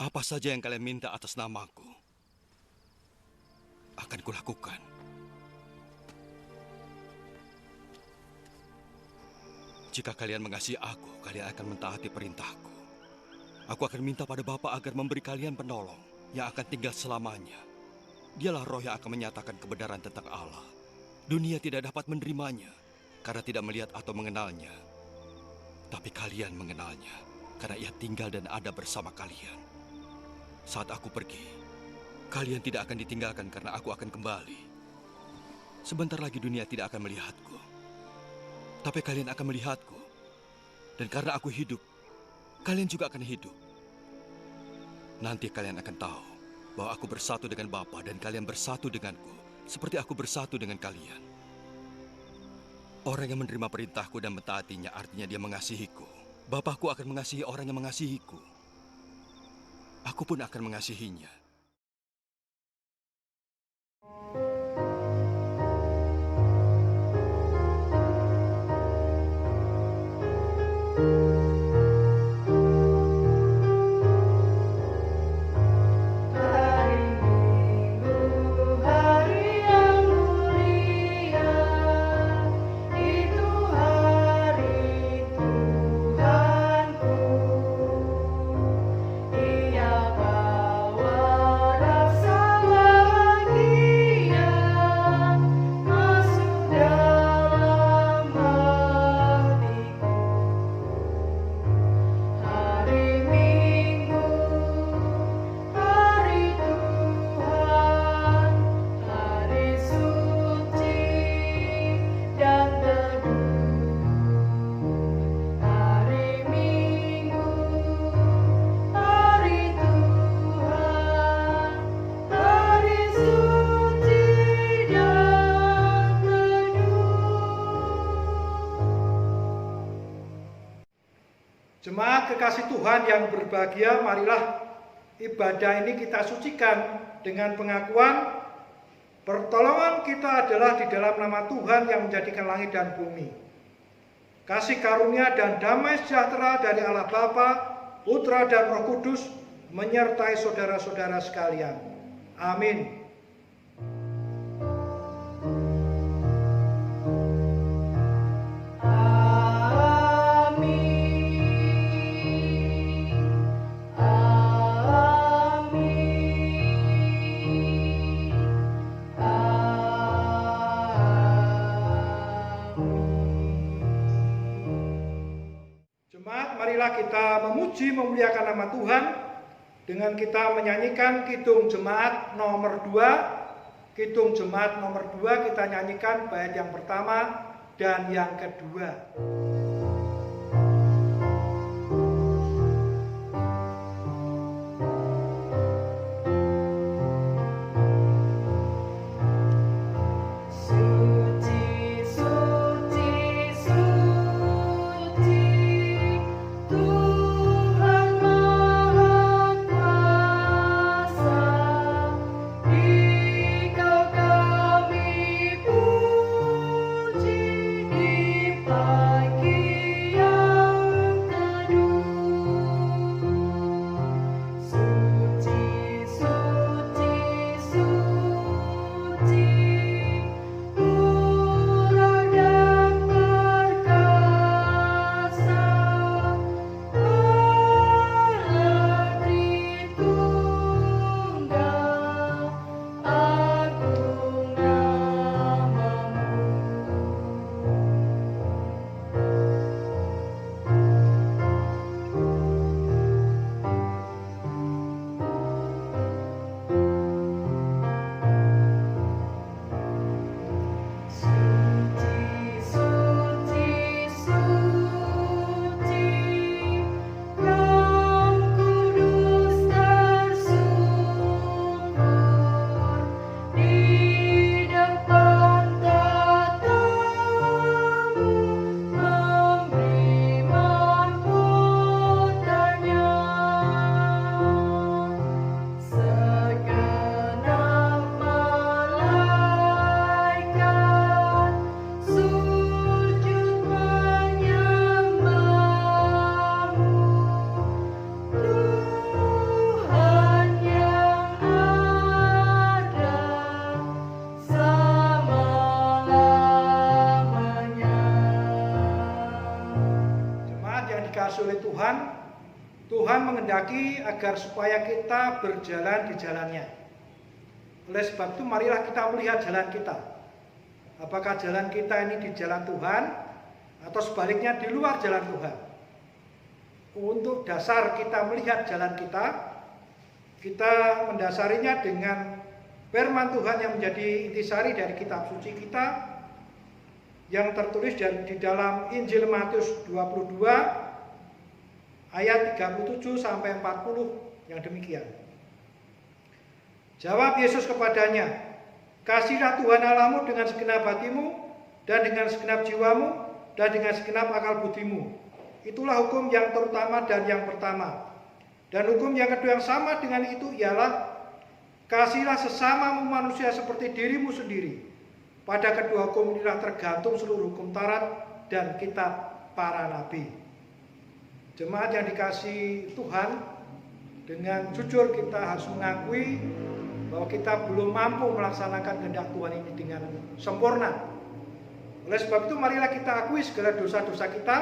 Apa saja yang kalian minta atas namaku, akan kulakukan. Jika kalian mengasihi aku, kalian akan mentaati perintahku. Aku akan minta pada Bapa agar memberi kalian penolong yang akan tinggal selamanya. Dialah roh yang akan menyatakan kebenaran tentang Allah. Dunia tidak dapat menerimanya karena tidak melihat atau mengenalnya. Tapi kalian mengenalnya karena ia tinggal dan ada bersama kalian. Saat aku pergi, kalian tidak akan ditinggalkan karena aku akan kembali. Sebentar lagi dunia tidak akan melihatku, tapi kalian akan melihatku. Dan karena aku hidup, kalian juga akan hidup. Nanti kalian akan tahu bahwa aku bersatu dengan Bapa dan kalian bersatu denganku, seperti aku bersatu dengan kalian. Orang yang menerima perintahku dan mentaatinya artinya dia mengasihiku. Bapakku akan mengasihi orang yang mengasihiku. Aku pun akan mengasihinya. Jemaat kekasih Tuhan yang berbahagia, marilah ibadah ini kita sucikan dengan pengakuan pertolongan kita adalah di dalam nama Tuhan yang menjadikan langit dan bumi. Kasih karunia dan damai sejahtera dari Allah Bapa, Putra dan Roh Kudus menyertai saudara-saudara sekalian. Amin. Marilah kita memuji memuliakan nama Tuhan dengan kita menyanyikan Kidung Jemaat nomor 2. Kidung Jemaat nomor 2 kita nyanyikan bait yang pertama dan yang kedua. Pagi dikasihi oleh Tuhan, Tuhan menghendaki agar supaya kita berjalan di jalannya. Oleh sebab itu marilah kita melihat jalan kita. Apakah jalan kita ini di jalan Tuhan atau sebaliknya di luar jalan Tuhan. Untuk dasar kita melihat jalan kita mendasarinya dengan firman Tuhan yang menjadi intisari dari kitab suci kita yang tertulis di dalam Injil Matius 22 ayat 37 sampai 40 yang demikian. Jawab Yesus kepadanya, "Kasihilah Tuhan Allahmu dengan segenap hatimu dan dengan segenap jiwamu dan dengan segenap akal budimu. Itulah hukum yang terutama dan yang pertama. Dan hukum yang kedua yang sama dengan itu ialah kasihilah sesamamu manusia seperti dirimu sendiri. Pada kedua hukum inilah tergantung seluruh hukum Taurat dan kitab para nabi." Jemaat yang dikasihi Tuhan, dengan jujur kita harus mengakui bahwa kita belum mampu melaksanakan kehendak Tuhan ini dengan sempurna. Oleh sebab itu marilah kita akui segala dosa-dosa kita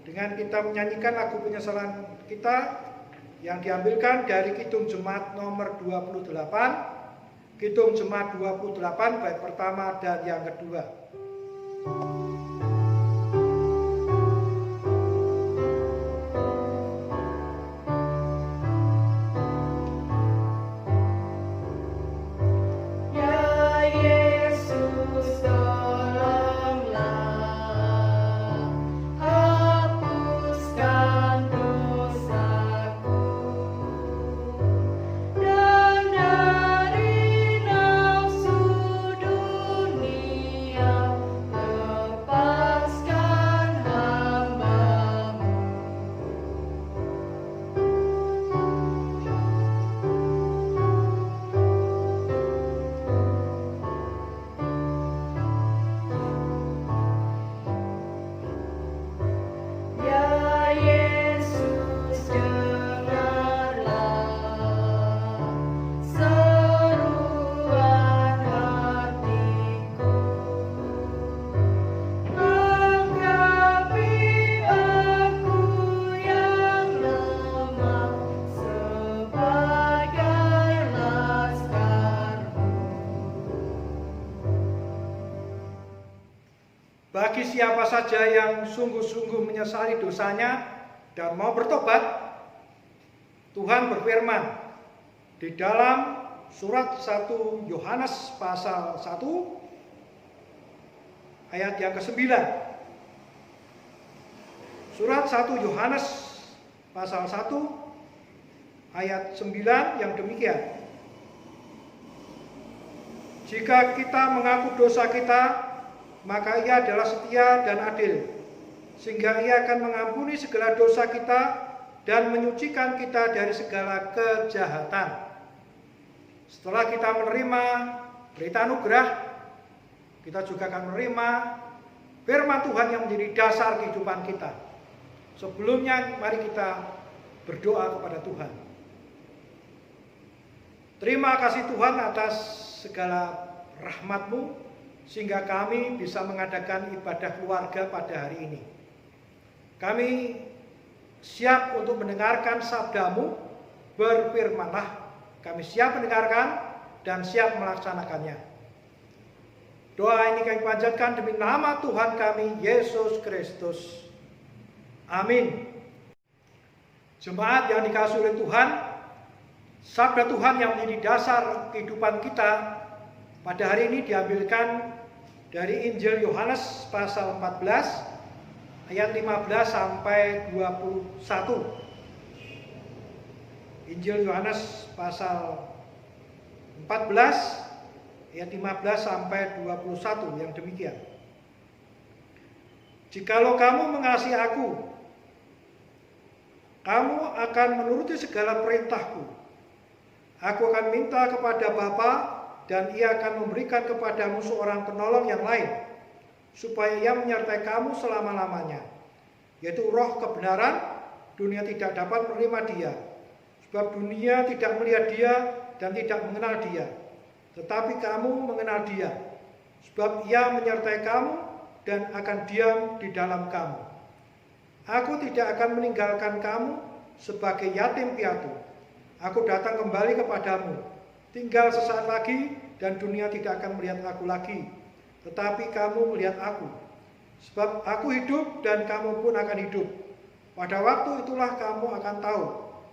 dengan kita menyanyikan lagu penyesalan kita yang diambilkan dari Kidung Jemaat nomor 28, Kidung Jemaat 28 bait pertama dan yang kedua. Bagi siapa saja yang sungguh-sungguh menyesali dosanya dan mau bertobat, Tuhan berfirman di dalam surat 1 Yohanes pasal 1 ayat yang ke-9. Surat 1 Yohanes pasal 1 ayat 9 yang demikian. Jika kita mengaku dosa kita, maka Ia adalah setia dan adil, sehingga Ia akan mengampuni segala dosa kita dan menyucikan kita dari segala kejahatan. Setelah kita menerima berita anugerah, kita juga akan menerima firman Tuhan yang menjadi dasar kehidupan kita. Sebelumnya, mari kita berdoa kepada Tuhan. Terima kasih Tuhan atas segala rahmat-Mu, sehingga kami bisa mengadakan ibadah keluarga pada hari ini. Kami siap untuk mendengarkan sabda-Mu, berfirmanlah. Kami siap mendengarkan dan siap melaksanakannya. Doa ini kami panjatkan demi nama Tuhan kami, Yesus Kristus. Amin. Jemaat yang dikasihi oleh Tuhan, sabda Tuhan yang menjadi dasar kehidupan kita pada hari ini diambilkan dari Injil Yohanes pasal 14 ayat 15 sampai 21. Injil Yohanes pasal 14 ayat 15 sampai 21 yang demikian. Jikalau kamu mengasihi aku, kamu akan menuruti segala perintahku. Aku akan minta kepada Bapa, dan Ia akan memberikan kepadamu seorang penolong yang lain, supaya Ia menyertai kamu selama-lamanya, yaitu Roh kebenaran. Dunia tidak dapat menerima Dia, sebab dunia tidak melihat Dia dan tidak mengenal Dia. Tetapi kamu mengenal Dia, sebab Ia menyertai kamu dan akan diam di dalam kamu. Aku tidak akan meninggalkan kamu sebagai yatim piatu. Aku datang kembali kepadamu. Tinggal sesaat lagi dan dunia tidak akan melihat aku lagi. Tetapi kamu melihat aku. Sebab aku hidup dan kamu pun akan hidup. Pada waktu itulah kamu akan tahu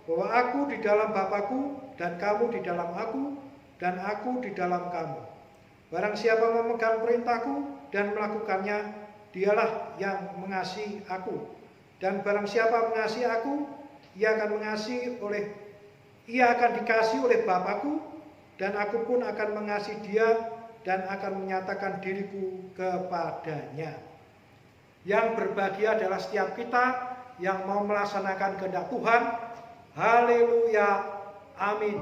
bahwa aku di dalam Bapa-Ku dan kamu di dalam aku dan aku di dalam kamu. Barang siapa memegang perintahku dan melakukannya, dialah yang mengasihi aku. Dan barang siapa mengasihi aku, ia akan dikasihi oleh Bapa-Ku, dan aku pun akan mengasihi dia dan akan menyatakan diriku kepadanya. Yang berbahagia adalah setiap kita yang mau melaksanakan kehendak Tuhan. Haleluya, amin.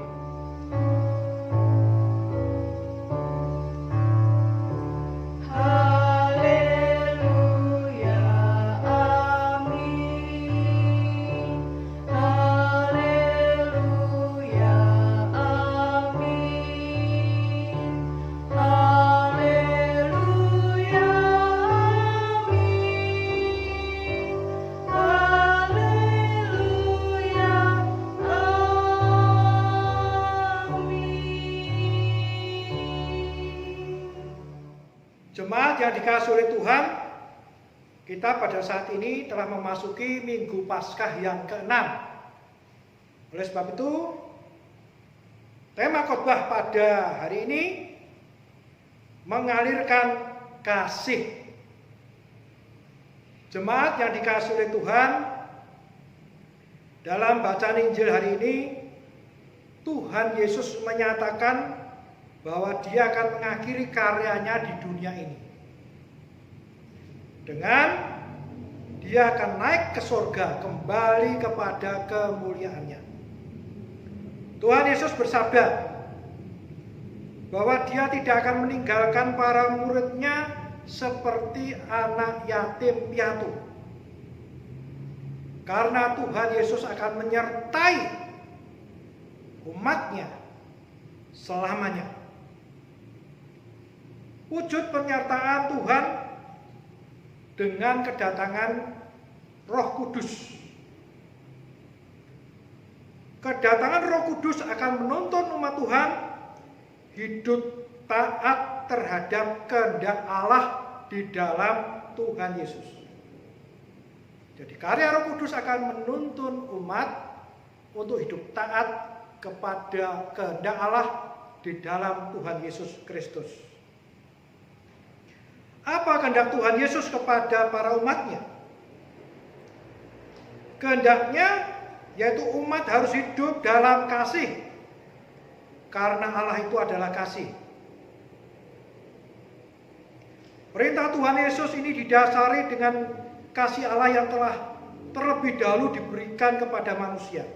Jemaat yang dikasihi oleh Tuhan, kita pada saat ini telah memasuki Minggu Paskah yang ke-6. Oleh sebab itu, tema khotbah pada hari ini mengalirkan kasih. Jemaat yang dikasihi oleh Tuhan, dalam bacaan Injil hari ini, Tuhan Yesus menyatakan bahwa dia akan mengakhiri karyanya di dunia ini. Dengan dia akan naik ke surga, kembali kepada kemuliaannya. Tuhan Yesus bersabda bahwa dia tidak akan meninggalkan para muridnya seperti anak yatim piatu. Karena Tuhan Yesus akan menyertai umatnya selamanya. Wujud penyertaan Tuhan dengan kedatangan Roh Kudus. Kedatangan Roh Kudus akan menuntun umat Tuhan hidup taat terhadap kehendak Allah di dalam Tuhan Yesus. Jadi karya Roh Kudus akan menuntun umat untuk hidup taat kepada kehendak Allah di dalam Tuhan Yesus Kristus. Apa kehendak Tuhan Yesus kepada para umatnya? Kehendaknya yaitu umat harus hidup dalam kasih, karena Allah itu adalah kasih. Perintah Tuhan Yesus ini didasari dengan kasih Allah yang telah terlebih dahulu diberikan kepada manusia.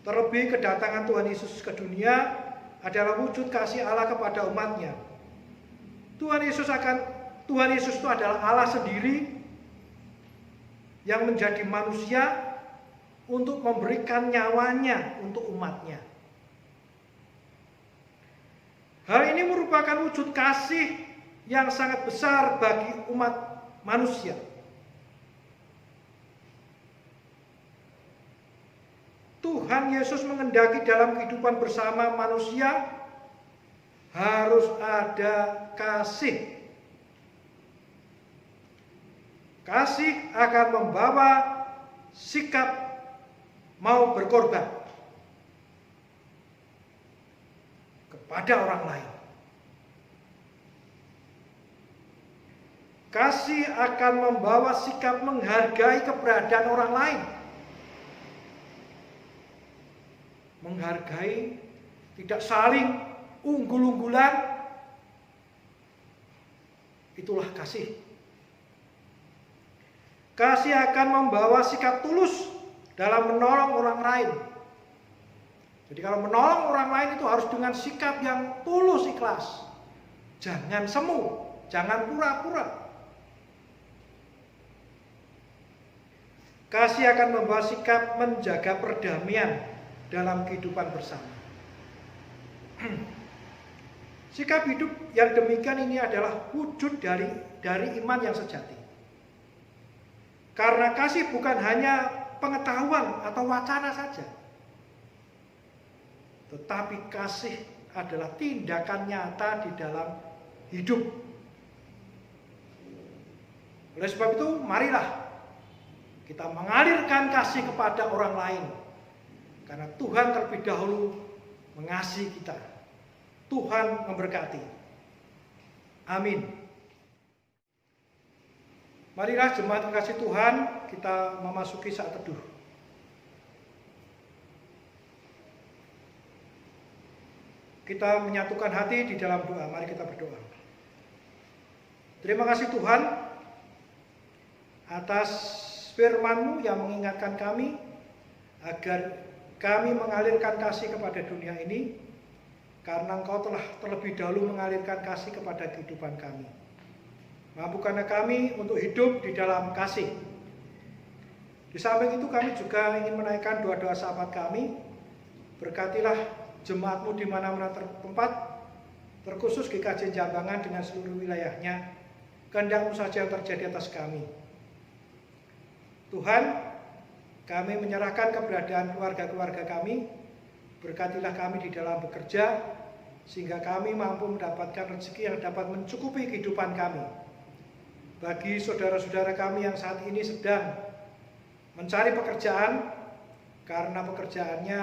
Terlebih kedatangan Tuhan Yesus ke dunia adalah wujud kasih Allah kepada umatnya. Tuhan Yesus itu adalah Allah sendiri yang menjadi manusia untuk memberikan nyawanya untuk umatnya. Hal ini merupakan wujud kasih yang sangat besar bagi umat manusia. Tuhan Yesus menghendaki dalam kehidupan bersama manusia harus ada kasih. Kasih akan membawa sikap mau berkorban kepada orang lain. Kasih akan membawa sikap menghargai keberadaan orang lain. Menghargai, tidak saling unggul-unggulan, itulah kasih. Kasih akan membawa sikap tulus dalam menolong orang lain. Jadi kalau menolong orang lain itu harus dengan sikap yang tulus ikhlas. Jangan semu, jangan pura-pura. Kasih akan membawa sikap menjaga perdamaian dalam kehidupan bersama. Sikap hidup yang demikian ini adalah wujud dari iman yang sejati. Karena kasih bukan hanya pengetahuan atau wacana saja, tetapi kasih adalah tindakan nyata di dalam hidup. Oleh sebab itu, marilah kita mengalirkan kasih kepada orang lain. Karena Tuhan terlebih dahulu mengasihi kita. Tuhan memberkati. Amin. Marilah jemaat kasih Tuhan, kita memasuki saat teduh. Kita menyatukan hati di dalam doa. Mari kita berdoa. Terima kasih Tuhan atas firman-Mu yang mengingatkan kami agar kami mengalirkan kasih kepada dunia ini, karena Engkau telah terlebih dahulu mengalirkan kasih kepada kehidupan kami. Mampukanlah kami untuk hidup di dalam kasih. Di samping itu kami juga ingin menaikkan doa-doa sahabat kami. Berkatilah jemaat-Mu di mana-mana tempat, terkhusus GKJ Jambangan dengan seluruh wilayahnya. Kehendak-Mu saja yang terjadi atas kami. Tuhan, kami menyerahkan keberadaan keluarga-keluarga kami. Berkatilah kami di dalam bekerja, sehingga kami mampu mendapatkan rezeki yang dapat mencukupi kehidupan kami. Bagi saudara-saudara kami yang saat ini sedang mencari pekerjaan, karena pekerjaannya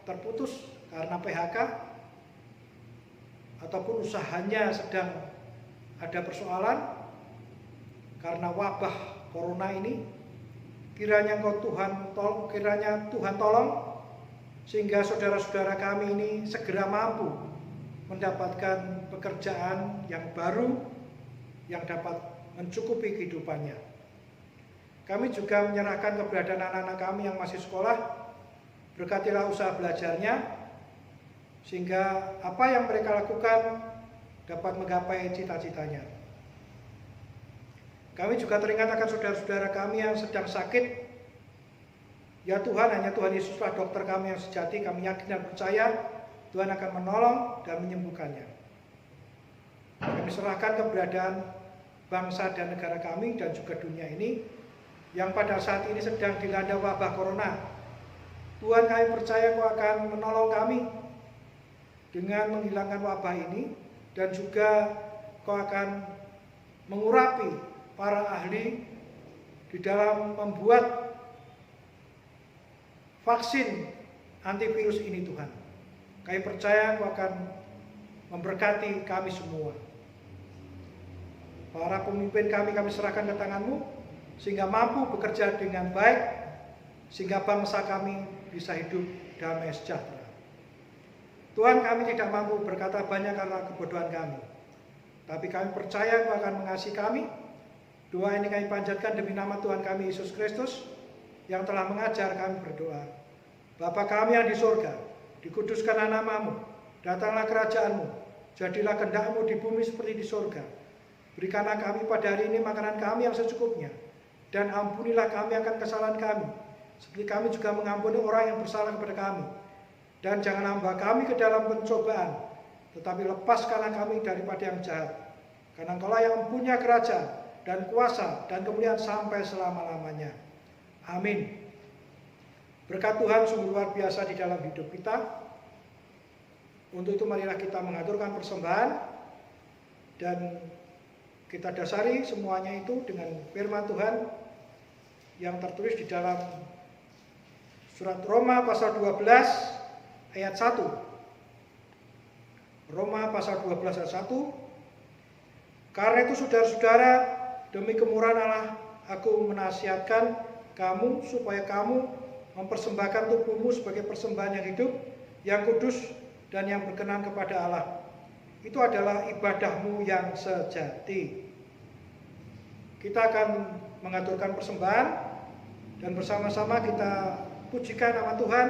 terputus karena PHK, ataupun usahanya sedang ada persoalan karena wabah corona ini, kiranya Tuhan tolong sehingga saudara-saudara kami ini segera mampu mendapatkan pekerjaan yang baru yang dapat mencukupi kehidupannya. Kami juga menyerahkan keberadaan anak-anak kami yang masih sekolah. Berkatilah usaha belajarnya, sehingga apa yang mereka lakukan dapat menggapai cita-citanya. Kami juga teringat akan saudara-saudara kami yang sedang sakit. Ya Tuhan, hanya Tuhan Yesuslah dokter kami yang sejati. Kami yakin dan percaya Tuhan akan menolong dan menyembuhkannya. Kami serahkan keberadaan bangsa dan negara kami dan juga dunia ini yang pada saat ini sedang dilanda wabah corona. Tuhan, kami percaya Kau akan menolong kami dengan menghilangkan wabah ini, dan juga Kau akan mengurapi para ahli di dalam membuat vaksin antivirus ini. Tuhan, kami percaya Kau akan memberkati kami semua. Para pemimpin kami serahkan ke tangan-Mu, sehingga mampu bekerja dengan baik, sehingga bangsa kami bisa hidup damai sejahtera. Tuhan, kami tidak mampu berkata banyak karena kebodohan kami, tapi kami percaya Kau akan mengasihi kami. Doa ini kami panjatkan demi nama Tuhan kami Yesus Kristus yang telah mengajar kami berdoa. Bapa kami yang di surga, dikuduskanlah nama-Mu, datanglah kerajaan-Mu, jadilah kehendak-Mu di bumi seperti di surga. Berikanlah kami pada hari ini makanan kami yang secukupnya, dan ampunilah kami akan kesalahan kami, seperti kami juga mengampuni orang yang bersalah kepada kami. Dan jangan hamba kami ke dalam pencobaan, tetapi lepaskanlah kami daripada yang jahat. Karena Engkau lah yang mempunyai kerajaan dan kuasa dan kemuliaan sampai selama-lamanya. Amin. Berkat Tuhan sungguh luar biasa di dalam hidup kita. Untuk itu marilah kita mengaturkan persembahan, dan kita dasari semuanya itu dengan firman Tuhan yang tertulis di dalam surat Roma pasal 12 ayat 1. Roma pasal 12 ayat 1. Karena itu saudara-saudara, demi kemurahan Allah, aku menasihatkan kamu supaya kamu mempersembahkan tubuhmu sebagai persembahan yang hidup, yang kudus, dan yang berkenan kepada Allah. Itu adalah ibadahmu yang sejati. Kita akan mengaturkan persembahan, dan bersama-sama kita pujikan nama Tuhan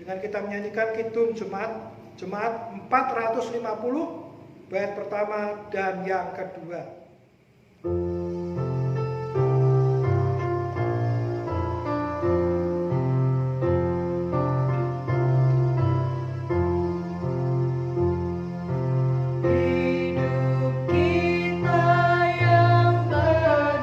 dengan kita menyanyikan Kidung Jemaat 450 bait pertama dan yang kedua. Hidup kita yang benar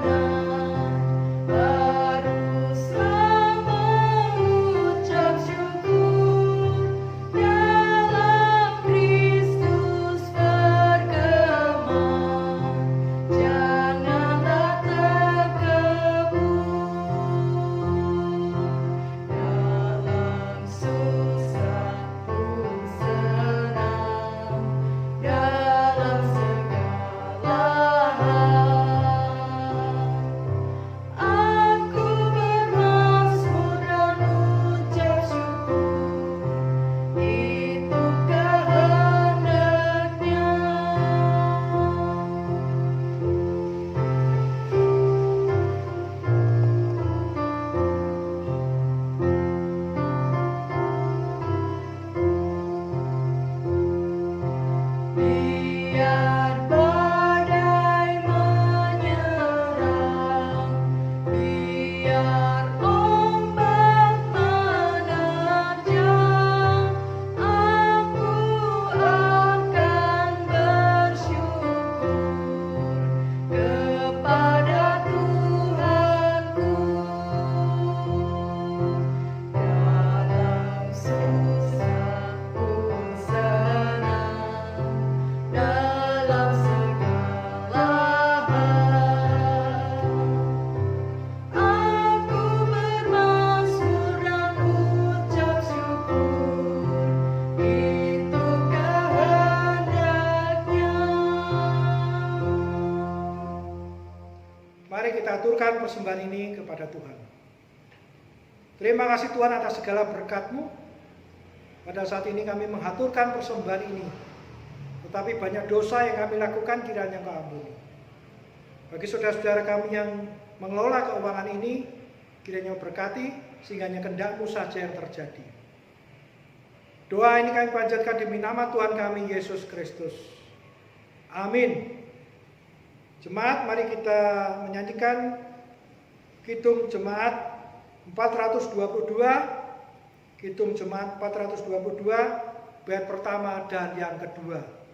persembahan ini kepada Tuhan. Terima kasih Tuhan atas segala berkat-Mu. Pada saat ini kami menghaturkan persembahan ini. Tetapi banyak dosa yang kami lakukan kiranya Engkau ampuni. Bagi saudara-saudara kami yang mengelola keuangan ini, kiranya berkati sehingga hanya kehendak-Mu saja yang terjadi. Doa ini kami panjatkan demi nama Tuhan kami Yesus Kristus. Amin. Jemaat, mari kita menyanyikan Kidung Jemaat 422, Kidung Jemaat 422, bait pertama dan yang kedua.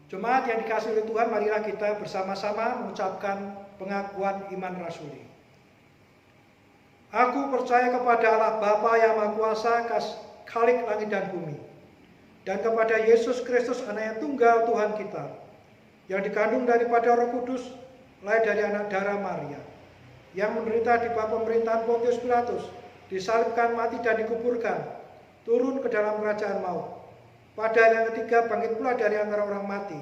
Jemaat yang dikasihi oleh Tuhan, marilah kita bersama-sama mengucapkan pengakuan iman rasuli. Aku percaya kepada Allah Bapa yang Maha Kuasa, Khalik langit dan bumi, dan kepada Yesus Kristus, Anak yang tunggal Tuhan kita, yang dikandung daripada Roh Kudus, lahir dari anak darah Maria, yang menderita di bawah pemerintahan Pontius Pilatus, disalibkan, mati dan dikuburkan, turun ke dalam kerajaan maut. Pada hari yang ketiga bangkit pula dari antara orang mati,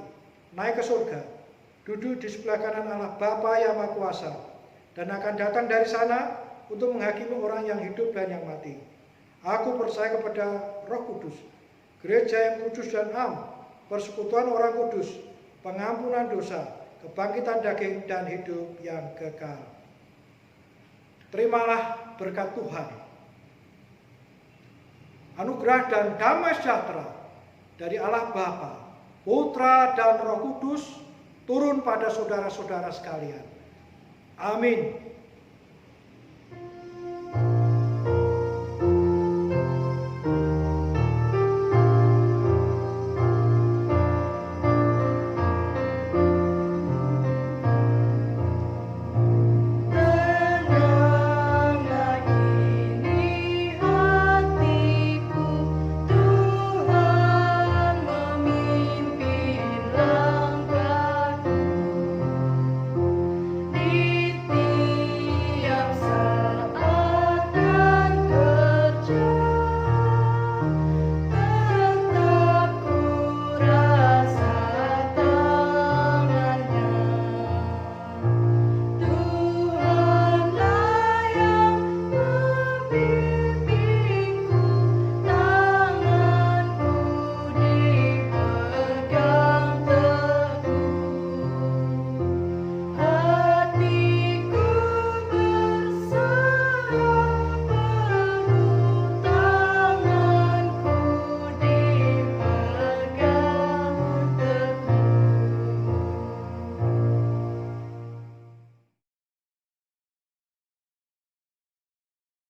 naik ke surga, duduk di sebelah kanan Allah Bapa yang Maha Kuasa, dan akan datang dari sana untuk menghakimi orang yang hidup dan yang mati. Aku percaya kepada Roh Kudus, gereja yang kudus dan am, persekutuan orang kudus, pengampunan dosa, kebangkitan daging dan hidup yang kekal. Terimalah berkat Tuhan. Anugerah dan damai sejahtera dari Allah Bapa, Putra dan Roh Kudus turun pada saudara-saudara sekalian. Amin.